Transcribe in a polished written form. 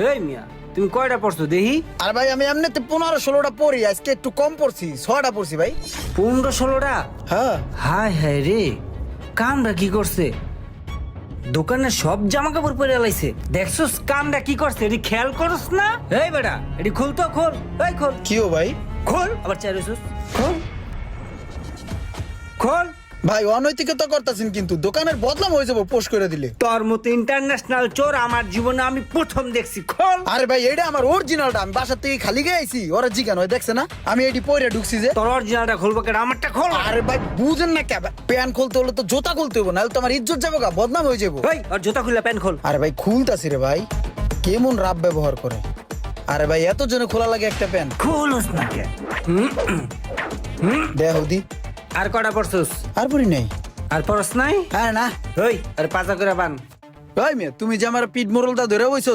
এই মিয়া তুমি কয়টা পড়ছো দেখি? আর ভাই আমি এমনিতে 15-16টা পড়ি, আজকে একটু কম পড়ছি, 6টা পড়ছি ভাই। 15-16টা? হ্যাঁ। হায় হায় রে, কামরা কি করছে? দোকানে সব জামা কাপড় পরে লাইছে। দেখছস কামরা কি করছে? এটি খেয়াল করস না? এই বেটা এটি খুল তো, খোল। এই খোল কিও ভাই? খোল। আবার চাইছিস? খোল খোল। ভাই অনৈতিকতা করতেছেন কিন্তু, দোকানের বদনাম হয়ে যাবো পোস্ট করে দিলে। তোর মতো ইন্টারন্যাশনাল চোর আমার জীবনে আমি প্রথম দেখছি। খোল। আরে ভাই এটা আমার অরিজিনালটা, আমি বাসার থেকে খালি গিয়ে আইছি, ওরা জিজ্ঞান হয় দেখছে না আমি এটি পরে ঢুকছি যে। তোর অরিজিনালটা খুলবো কেন? আমারটা খোল। আরে ভাই বুঝেন না কে, প্যান খুলতে হলে তো জুতা খুলতে হবো, নাহলে তো আমার ইজ্জত যাবো গা, বদনাম হয়ে যাবো। এই আর জুতা খুলে প্যান্ট খোল। আরে ভাই খুলতাছি রে ভাই, কেমন রাব ব্যবহার করে। আরে ভাই এত জনে খোলা লাগে একটা প্যান, খোলস না কে? দেহ দি। আর কটা পড়ছস? আর পড়ি নাই। আর পড়স নাই? হ্যাঁ না। ওই আরে পাজা করে বান। ভাই মেয়ে তুমি যে আমার পিঠ মোরলটা ধরে বইছো,